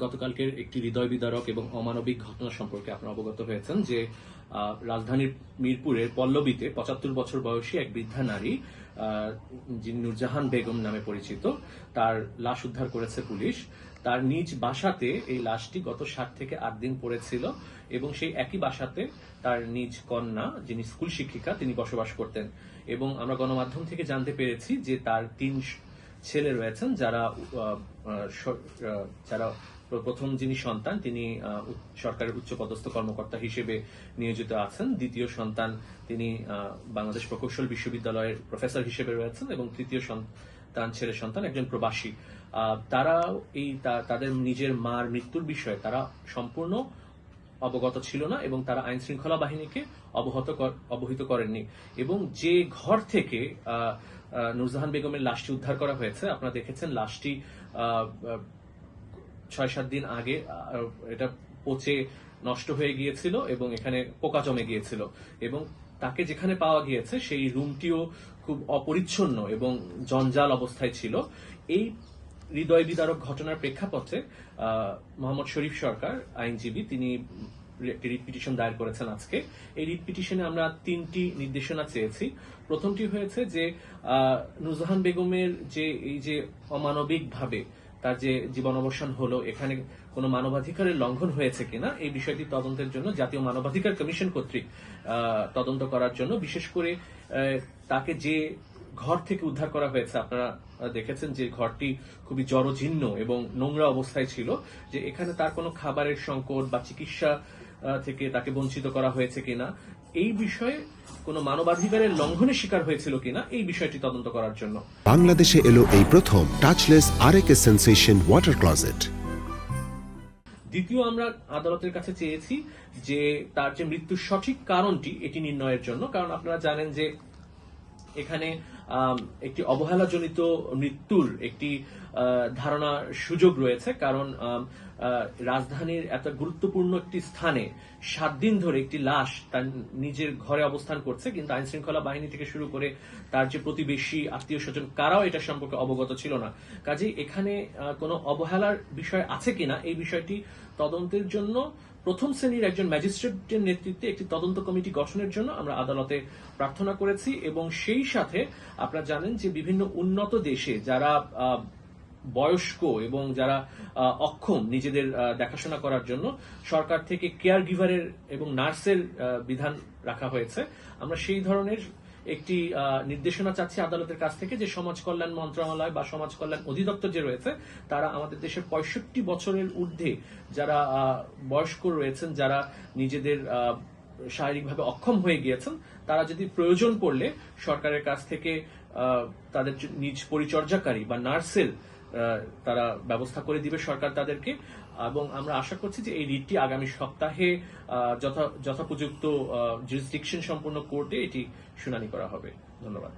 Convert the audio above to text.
গতকালকের একটি হৃদয় বিদারক এবং অমানবিক ঘটনা সম্পর্কে আপনারা অবগত হয়েছেন যে রাজধানীর মিরপুরের পল্লবীতে ৭৫ বছর বয়সী এক বৃদ্ধা নারী যিনি নূরজাহান বেগম নামে পরিচিত, তার লাশ উদ্ধার করেছে পুলিশ। তার নিজ বাসাতে এই লাশটি গত ৭ থেকে ৮ দিন পড়েছিল এবং সেই একই বাসাতে তার নিজ কন্যা, যিনি স্কুল শিক্ষিকা, তিনি বসবাস করতেন। এবং আমরা গণমাধ্যম থেকে জানতে পেরেছি যে তার ৩ ছেলে রয়েছেন, যারা প্রথম যিনি সন্তান তিনি সরকারের উচ্চপদস্থ কর্মকর্তা হিসেবে নিয়োজিত আছেন, দ্বিতীয় সন্তান তিনি বাংলাদেশ প্রকৌশল বিশ্ববিদ্যালয়ের প্রফেসর হিসেবে রয়েছেন এবং তৃতীয় ছেলে সন্তান একজন প্রবাসী। তারা তাদের নিজের মার মৃত্যুর বিষয়ে তারা সম্পূর্ণ অবগত ছিল না এবং তারা আইন শৃঙ্খলা বাহিনীকে অবহিত করেননি। এবং যে ঘর থেকে নূরজাহান বেগমের লাশটি উদ্ধার করা হয়েছে, আপনারা দেখেছেন লাশটি ৬-৭ দিন আগে এটা পচে নষ্ট হয়ে গিয়েছিল এবং এখানে পোকা জমে গিয়েছিল এবং তাকে যেখানে পাওয়া গিয়েছে সেই রুমটিও খুব অপরিচ্ছন্ন এবং জঞ্জাল অবস্থায় ছিল। এই হৃদয় বিদারক ঘটনার প্রেক্ষাপটে মোহাম্মদ শরীফ সরকার আইনজীবী তিনি একটি রিট পিটিশন দায়ের করেছেন আজকে। এই রিট পিটিশনে আমরা 3টি নির্দেশনা চেয়েছি। প্রথমটি হয়েছে যে নূরজাহান বেগমের এই যে অমানবিকভাবে তার যে জীবনাবসান হলো, এখানে কোনো মানবাধিকারের লঙ্ঘন হয়েছে কিনা এই বিষয়টি তদন্তের জন্য জাতীয় মানবাধিকার কমিশন কর্তৃক তদন্ত করার জন্য, বিশেষ করে তাকে যে ঘর থেকে উদ্ধার করা হয়েছে আপনারা দেখেছেন যে ঘরটি খুবই জরাজীর্ণ এবং নোংরা অবস্থায় ছিল, যে এখানে তার কোনো খাবারের সংকট বা চিকিৎসা থেকে তাকে বঞ্চিত করা হয়েছে কিনা, এই বিষয়ে কোনো মানবাধিকারের লঙ্ঘনের শিকার হয়েছিল কিনা এই বিষয়টি তদন্ত করার জন্য বাংলাদেশে এলো এই প্রথম টাচলেস আরএকএস সেন্সেশন ওয়াটার ক্লোজেট। দ্বিতীয়, আমরা আদালতের কাছে চেয়েছি যে তার যে মৃত্যুর সঠিক কারণটি এটি নির্ণয়ের জন্য, কারণ আপনারা জানেন যে এখানে একটি অবহেলাজনিত মৃত্যুর একটি ধারণা সুযোগ রয়েছে, কারণ রাজধানীর এত গুরুত্বপূর্ণ একটি স্থানে 7 দিন ধরে একটি লাশ তার নিজের ঘরে অবস্থান করছে, কিন্তু আইন শৃঙ্খলা বাহিনী থেকে শুরু করে তার যে প্রতিবেশী, আত্মীয় স্বজন, কারাও এটা সম্পর্কে অবগত ছিল না। কাজেই এখানে কোনো অবহেলার বিষয় আছে কিনা এই বিষয়টি তদন্তের জন্য প্রথম শ্রেণীর একজন ম্যাজিস্ট্রেটের নেতৃত্বে একটি তদন্ত কমিটি গঠনের জন্য আমরা আদালতে প্রার্থনা করেছি। এবং সেই সাথে আপনারা জানেন যে বিভিন্ন উন্নত দেশে যারা বয়স্ক এবং যারা অক্ষম নিজেদের দেখাশোনা করার জন্য সরকার থেকে কেয়ার গিভারের এবং নার্সের বিধান রাখা হয়েছে। আমরা সেই ধরনের একটি নির্দেশনা চাচ্ছি আদালতের কাছ থেকে, যে সমাজ কল্যাণ মন্ত্রণালয় বা সমাজ কল্যাণ অধিদপ্তর যে রয়েছে তারা আমাদের দেশের ৬৫ বছরের ঊর্ধ্বে যারা বয়স্ক রয়েছেন, যারা নিজেদের শারীরিকভাবে অক্ষম হয়ে গিয়েছেন, তারা যদি প্রয়োজন পড়লে সরকারের কাছ থেকে তাদের নিজ পরিচর্যাকারী বা নার্সের তারা ব্যবস্থা করে দিবে সরকার তাদেরকে। এবং আমরা আশা করছি যে এই রিটটি আগামী সপ্তাহে যথোপযুক্ত জুরিসডিকশন সম্পন্ন কোর্টে এটি শুনানি করা হবে। ধন্যবাদ।